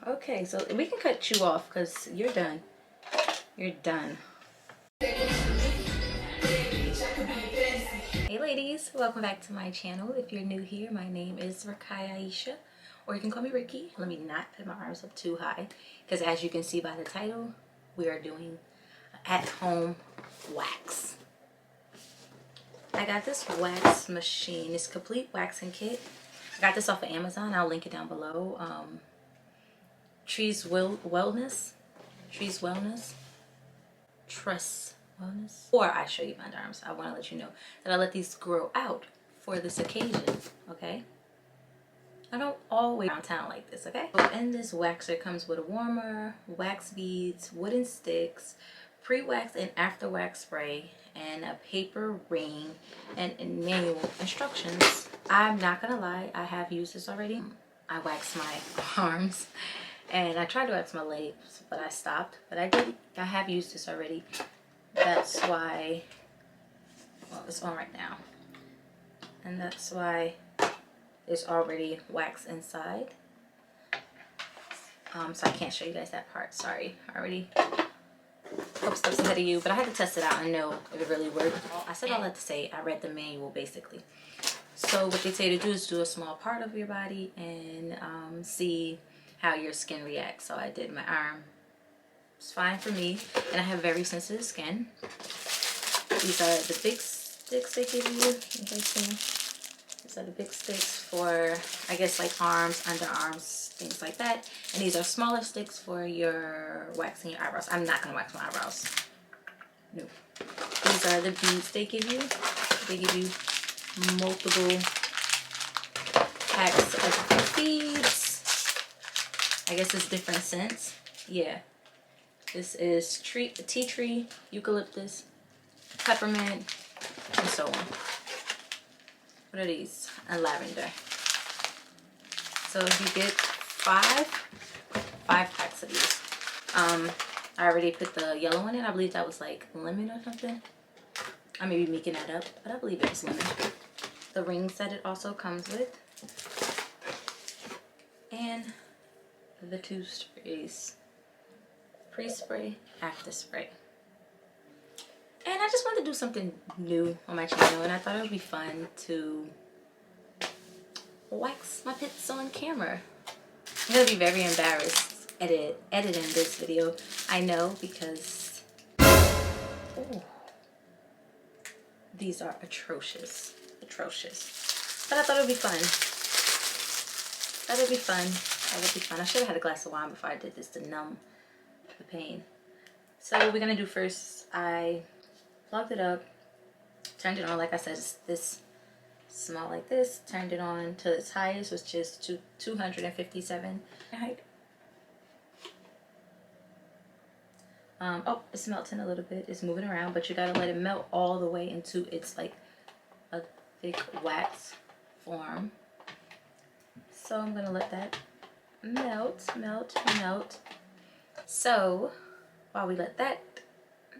Okay, so we can cut you off because you're done. You're done. Hey ladies, welcome back to my channel. If you're new here, my name is Rakai Aisha, or you can call me Ricky. Let me not put my arms up too high because as you can see by the title, we are doing at-home wax. I got this wax machine, this complete waxing kit. I got this off of Amazon. I'll link it down below. Tress Wellness, Tress Wellness. Or I show you my underarms. I want to let you know that I let these grow out for this occasion. Okay. I don't always around town like this. Okay. So in this waxer comes with a warmer, wax beads, wooden sticks, pre-wax and after wax spray, and a paper ring and manual instructions. I'm not gonna lie, I have used this already. I waxed my arms and I tried to wax my legs, but I stopped. But I have used this already. That's why, well, it's on right now. And that's why there's already wax inside. So I can't show you guys that part, sorry. I already hope steps ahead of you, but I had to test it out and know if it really worked. I said all that to say I read the manual basically. So what they say to do is do a small part of your body and see how your skin reacts. So I did my arm. It's fine for me, and I have very sensitive skin. These are the big sticks they give you. You guys see? These are the big sticks for, I guess, like arms, underarms, things like that. And these are smaller sticks for your waxing your eyebrows. I'm not gonna wax my eyebrows. No. These are the beads they give you. They give you multiple packs of beads. I guess it's different scents. Yeah. This is tea tree, eucalyptus, peppermint, and so on. What are these? And lavender. So you get five packs of these. I already put the yellow one in. I believe that was like lemon or something. I may be making that up, but I believe it was lemon. The rings that it also comes with. And the 2 sprays. Pre-spray, after spray. And I just wanted to do something new on my channel, and I thought it would be fun to wax my pits on camera. I'm gonna be very embarrassed editing this video. I know, because these are atrocious. But I thought it would be fun. I should have had a glass of wine before I did this to numb the pain. So what we're gonna do first, I plugged it up, turned it on. Like I said, it's this small like this. Turned it on to its highest, which is 257 height. Oh, it's melting a little bit. It's moving around, but you gotta let it melt all the way into its like a thick wax form. So I'm gonna let that melt. So while we let that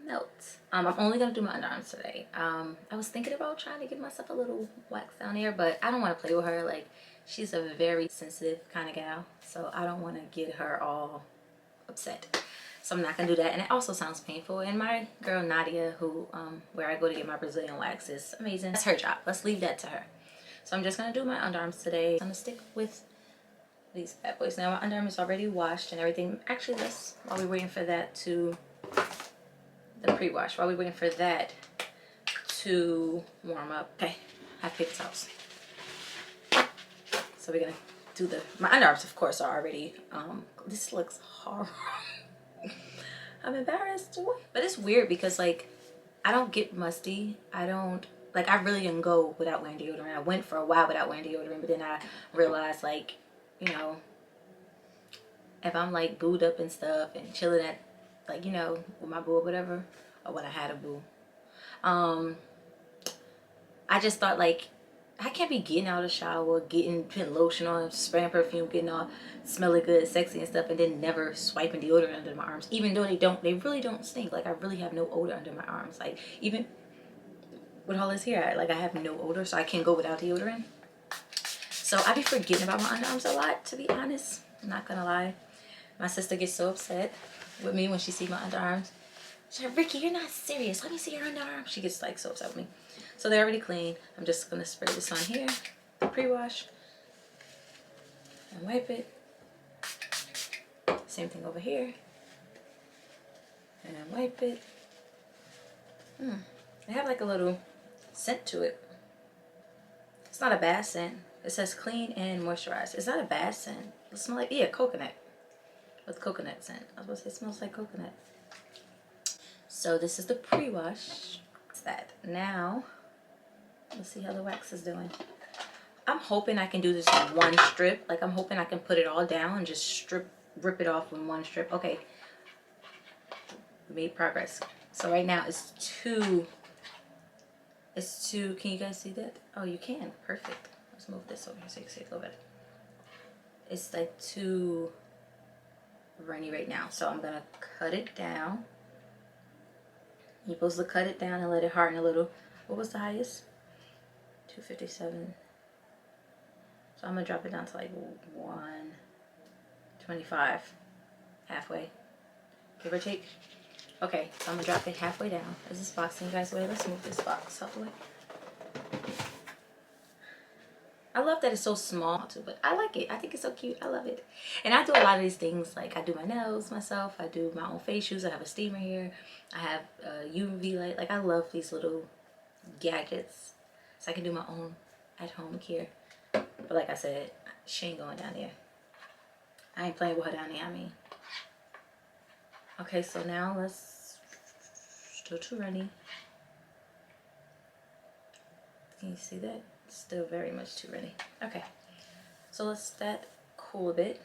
melt, I'm only gonna do my underarms today. I was thinking about trying to give myself a little wax down here, but I don't want to play with her. Like, she's a very sensitive kind of gal, so I don't want to get her all upset. So I'm not gonna do that, and it also sounds painful. And my girl Nadia, who where I go to get my Brazilian wax, is amazing. That's her job. Let's leave that to her. So I'm just gonna do my underarms today. I'm gonna stick with these bad boys. Now my underarm is already washed and everything. Actually, let's, while we're waiting for that to, the pre-wash, while we're waiting for that to warm up. Okay, I have paper towels. So we're gonna do my underarms, of course, are already, this looks horrible. I'm embarrassed, but it's weird because, like, I don't get musty. I really didn't go without wearing deodorant. I went for a while without wearing deodorant, but then I realized, like, you know, if I'm like booed up and stuff and chilling at, like, you know, with my boo or whatever, or when I had a boo, I just thought, like, I can't be getting out of the shower, putting lotion on, spraying perfume, getting all smelling good, sexy and stuff, and then never swiping deodorant under my arms, even though they really don't stink. Like, I really have no odor under my arms. Like, even with all this hair, I have no odor, so I can't go without deodorant. So I be forgetting about my underarms a lot, to be honest. I'm not gonna lie. My sister gets so upset with me when she sees my underarms. She's like, Ricky, you're not serious. Let me see your underarms. She gets like so upset with me. So they're already clean. I'm just gonna spray this on here, the pre-wash, and wipe it. Same thing over here. And wipe it. They have like a little scent to it. It's not a bad scent. It says clean and moisturize. It's not a bad scent. It smells like, yeah, coconut. With coconut scent. I was supposed to say it smells like coconut. So this is the pre-wash. It's that. Now, let's see how the wax is doing. I'm hoping I can do this in one strip. Like, I'm hoping I can put it all down and just rip it off in one strip. Okay. We made progress. So right now it's two, can you guys see that? Oh, you can. Perfect. Let's move this over here so you can see it a little bit. It's like too runny right now. So I'm going to cut it down. You're supposed to cut it down and let it harden a little. What was the highest? 257. So I'm going to drop it down to like 125. Halfway. Give or take. Okay, so I'm going to drop it halfway down. Is this box in you guys' way? Let's move this box out the way. I love that it's so small too, but I like it. I think it's so cute. I love it. And I do a lot of these things. Like I do my nails myself. I do my own face shoes. I have a steamer here. I have a UV light. Like I love these little gadgets. So I can do my own at home care. But like I said, she ain't going down there. I ain't playing with her down there, I mean. Okay, so now let's, still too runny. Can you see that? Still very much too runny. Okay, so let's let that cool a bit.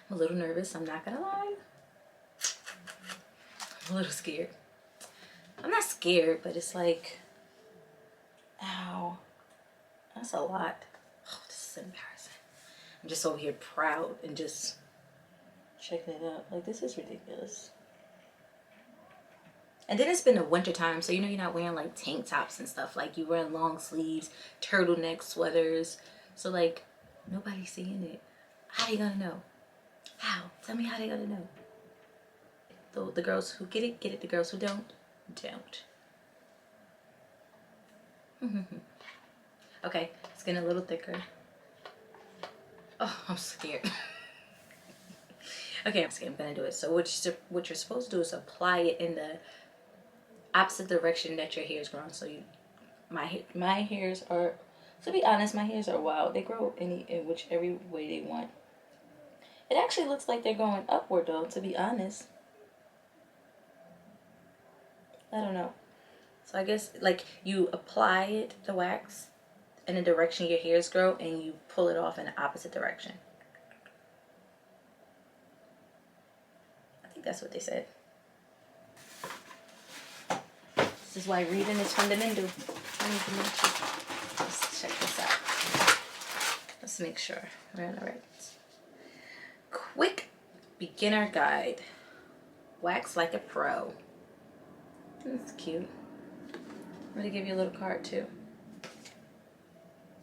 I'm a little nervous, I'm not gonna lie. I'm a little scared. I'm not scared, but it's like, ow, that's a lot. Oh, this is embarrassing. I'm just over here proud and just checking it out. Like, this is ridiculous. And then it's been the winter time, so you know you're not wearing like tank tops and stuff. Like you're wearing long sleeves, turtleneck sweaters. So like nobody's seeing it. How are you gonna know? How? Tell me how they gonna know. The girls who get it, get it. The girls who don't, don't. Okay, it's getting a little thicker. Oh, I'm scared. Okay, I'm gonna do it. So what you're supposed to do is apply it in the opposite direction that your hair is growing. So my hairs are, to be honest, my hairs are wild. They grow in whichever way they want. It actually looks like they're going upward though, to be honest. I don't know. So I guess like you apply it, the wax, in the direction your hairs grow, and you pull it off in the opposite direction. I think that's what they said. This is why reading is fundamental. Let's check this out. Let's make sure we're on the right. Quick beginner guide. Wax like a pro. That's cute. I'm going to give you a little card too.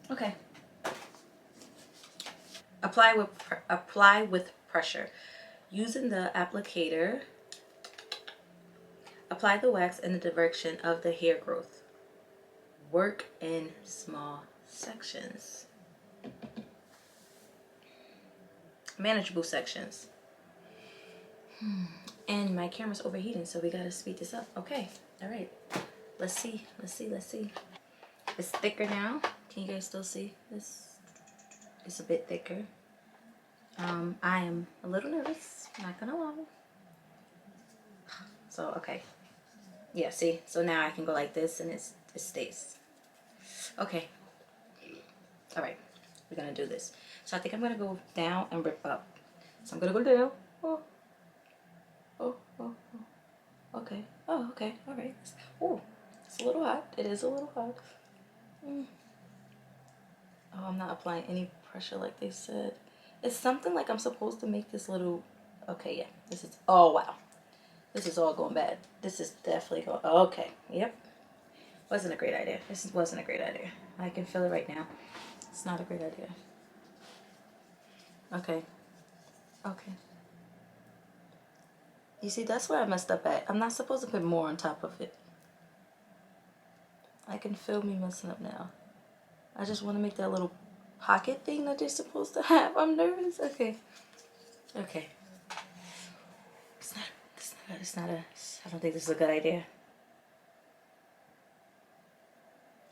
Okay. Apply with pressure. Using the applicator, apply the wax in the direction of the hair growth. Work in small sections. Manageable sections. And my camera's overheating, so we gotta speed this up. Okay, all right. Let's see. It's thicker now. Can you guys still see this? It's a bit thicker. I am a little nervous, not gonna lie. So, okay. Yeah, see? So now I can go like this and it stays. Okay. All right. We're gonna do this. So I think I'm gonna go down and rip up. So I'm gonna go down. Oh. Okay. Oh, okay. All right. Oh, it's a little hot. It is a little hot. Oh, I'm not applying any pressure like they said. It's something like I'm supposed to make this little. Okay, yeah. This is. Oh wow. This is all going bad. This is definitely going. Okay. Yep. Wasn't a great idea. This wasn't a great idea. I can feel it right now. It's not a great idea. Okay. Okay. You see, that's where I messed up at. I'm not supposed to put more on top of it. I can feel me messing up now. I just want to make that little pocket thing that you're supposed to have. I'm nervous. Okay. Okay. I don't think this is a good idea.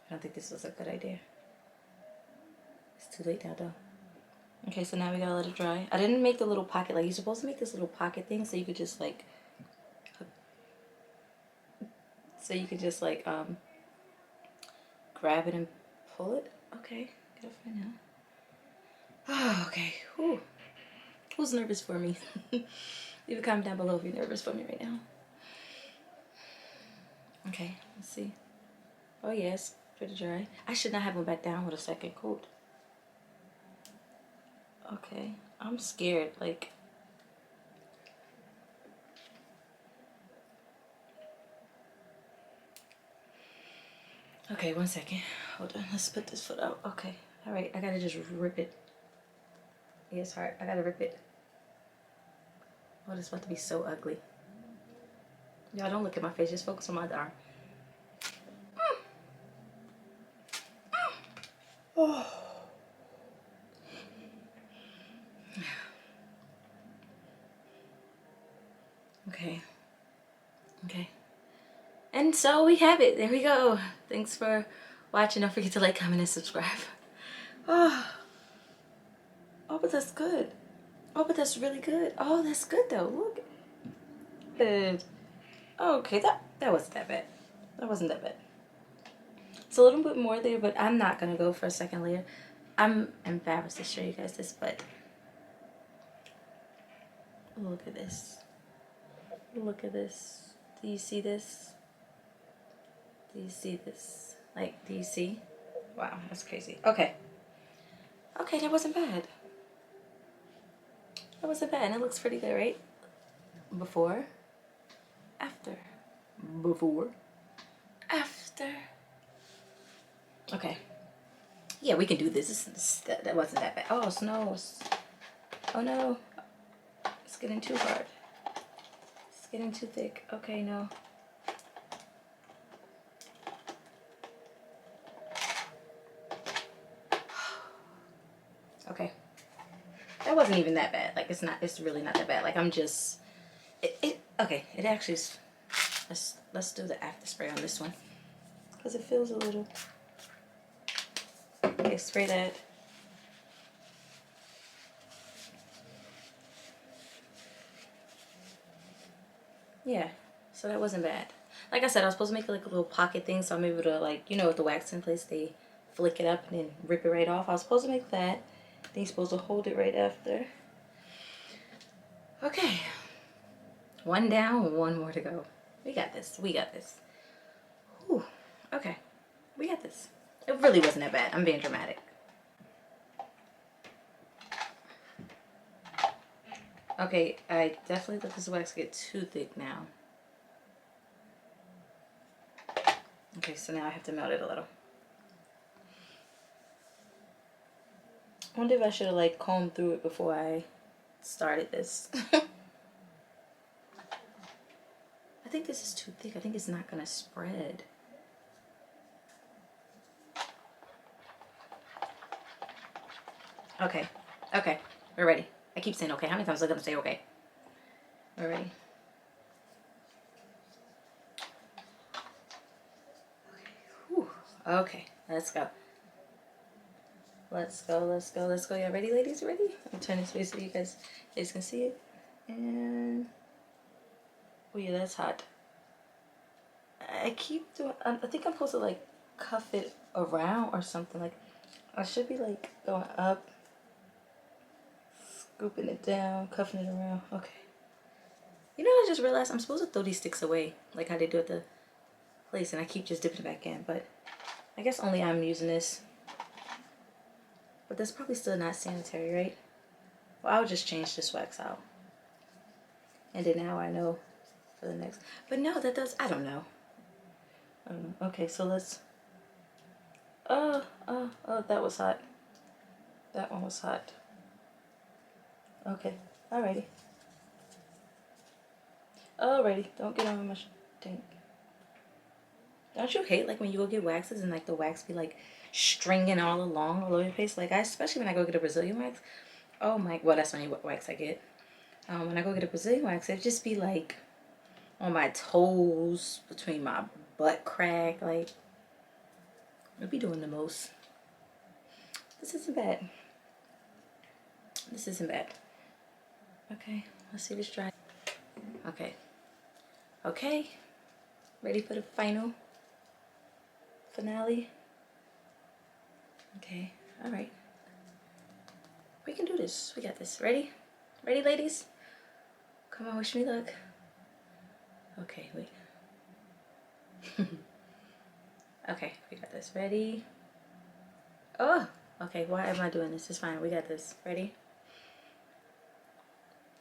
I don't think this was a good idea. It's too late now, though. Okay, so now we gotta let it dry. I didn't make the little pocket. Like, you're supposed to make this little pocket thing so you could just, like... grab it and pull it. Okay, get off right now. Oh, okay. Whew. Who's nervous for me? Leave a comment down below if you're nervous for me right now. Okay, let's see. Oh yes, pretty dry. I should not have went back down with a second coat. Okay, I'm scared. Like, okay, 1 second. Hold on, let's put this foot out. Okay, all right, I gotta just rip it. Yeah, it's hard. I gotta rip it. Oh, this is about to be so ugly. Y'all don't look at my face, just focus on my arm. Oh. Okay. Okay. And so we have it. There we go. Thanks for watching. Don't forget to like, comment, and subscribe. Oh, but that's good. Oh, but that's really good. Oh, that's good though. Look. Good. Okay, that wasn't that bad. That wasn't that bad. It's a little bit more there, but I'm not gonna go for a second layer. I'm embarrassed to show you guys this, but look at this. Look at this. Do you see this? Do you see this? Like, do you see? Wow, that's crazy. Okay. Okay, that wasn't bad. That wasn't bad, and it looks pretty good, right? Before, after, before, after. Okay. Yeah, we can do this. That wasn't that bad. Oh, snow. Oh no. It's getting too hard. It's getting too thick. Okay, no. Okay. That wasn't even that bad. Like, it's really not that bad. Like, I'm just, okay, it actually is, let's do the after spray on this one. Because it feels a little, okay, spray that. Yeah, so that wasn't bad. Like I said, I was supposed to make like a little pocket thing, so I'm able to, like, you know, with the wax in place, they flick it up and then rip it right off. I was supposed to make that. Then you're supposed to hold it right after. Okay. One down, one more to go. We got this. We got this. Whew. Okay. We got this. It really wasn't that bad. I'm being dramatic. Okay, I definitely let this wax get too thick now. Okay, so now I have to melt it a little. I wonder if I should have, like, combed through it before I started this. I think this is too thick. I think it's not gonna spread. Okay, okay, we're ready. I keep saying okay. How many times am I gonna say okay? We're ready. Whew. Okay, let's go. Let's go, let's go, let's go. Y'all ready, ladies? Ready? I'm turning this way so you guys can see it. And oh yeah, that's hot. I keep doing, I think I'm supposed to, like, cuff it around or something. Like, I should be, like, going up, scooping it down, cuffing it around. Okay. You know what I just realized? I'm supposed to throw these sticks away, like how they do at the place, and I keep just dipping it back in, but I guess only I'm using this. But that's probably still not sanitary, right? Well, I'll just change this wax out. And then now I know for the next. But no, that does, I don't know. Okay, so let's, oh, that was hot. That one was hot. Okay. Alrighty. Alrighty. Don't get on my thing. Don't you hate like when you go get waxes and like the wax be like stringing all along all over the place? Like especially when I go get a Brazilian wax. Oh my, well that's the only wax I get. When I go get a Brazilian wax, it just be like on my toes, between my butt crack, like it'd be doing the most. This isn't bad. This isn't bad. Okay, let's see this dry. Okay. Okay. Ready for the final finale? Okay, all right. We can do this. We got this. Ready? Ready, ladies? Come on, wish me luck. Okay, wait. Okay, we got this. Ready? Oh, okay. Why am I doing this? It's fine. We got this. Ready?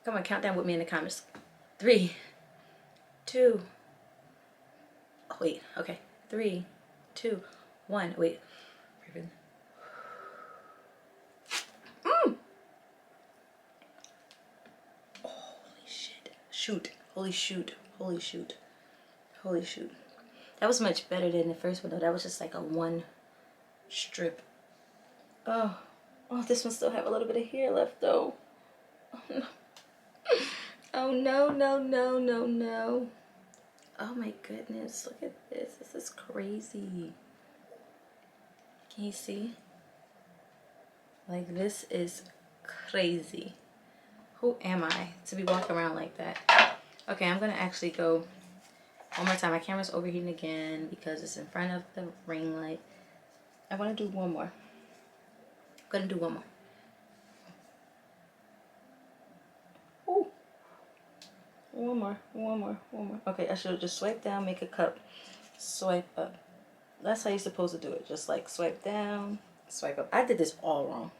Come on, count down with me in the comments. 3, 2. Oh, wait. Okay. 3, 2, 1. Wait. Holy shit. Shoot. Holy shoot. Holy shoot. Holy shoot. That was much better than the first one though. That was just like a one strip. Oh. Oh, this one still have a little bit of hair left though. Oh no. Oh no, no, no, no, no. Oh my goodness. Look at this. This is crazy. Can you see? Like this is crazy. Who am I to be walking around like that? Okay, I'm gonna actually go one more time. My camera's overheating again because it's in front of the ring light. I want to do one more. I'm gonna do one more. Ooh. One more, one more, one more. Okay, I should have just swiped down, make a cup, swipe up. That's how you're supposed to do it. Just like swipe down, swipe up. I did this all wrong.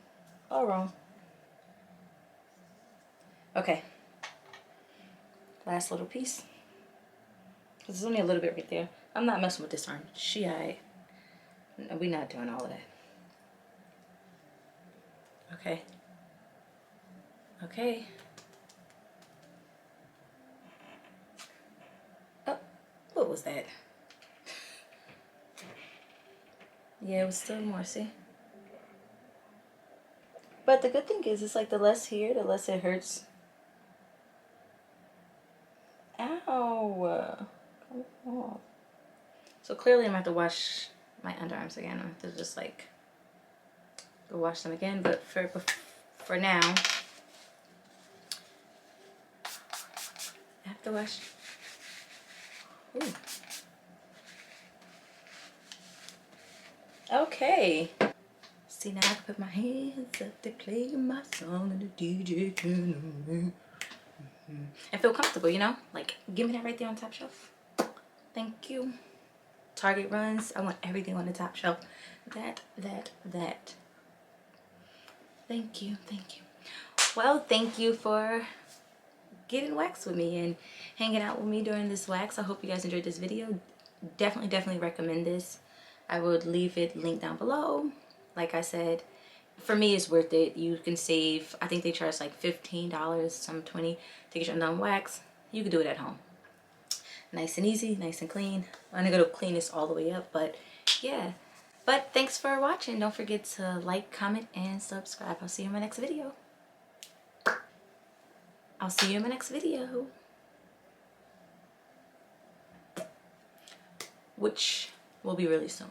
All wrong. Okay. Last little piece. Because there's only a little bit right there. I'm not messing with this arm. We're not doing all of that. Okay. Okay. Oh, what was that? Yeah, it was still more, see? But the good thing is, it's like the less here, the less it hurts. Ow. Come on. So clearly I'm going to have to wash my underarms again. I'm going to have to just like go wash them again. But for now, I have to wash. Ooh. Okay. See, now I can put my hands up to play my song and the DJ can and feel comfortable, you know? Like, give me that right there on top shelf. Thank you. Target runs. I want everything on the top shelf. That. Thank you. Thank you. Well, thank you for getting waxed with me and hanging out with me during this wax. I hope you guys enjoyed this video. Definitely recommend this. I would leave it linked down below. Like I said, for me it's worth it. You can save, I think they charge like $15, some 20 to get your undone wax. You can do it at home. Nice and easy, nice and clean. I'm gonna go clean this all the way up, but yeah. But thanks for watching. Don't forget to like, comment, and subscribe. I'll see you in my next video. I'll see you in my next video. Which will be really soon.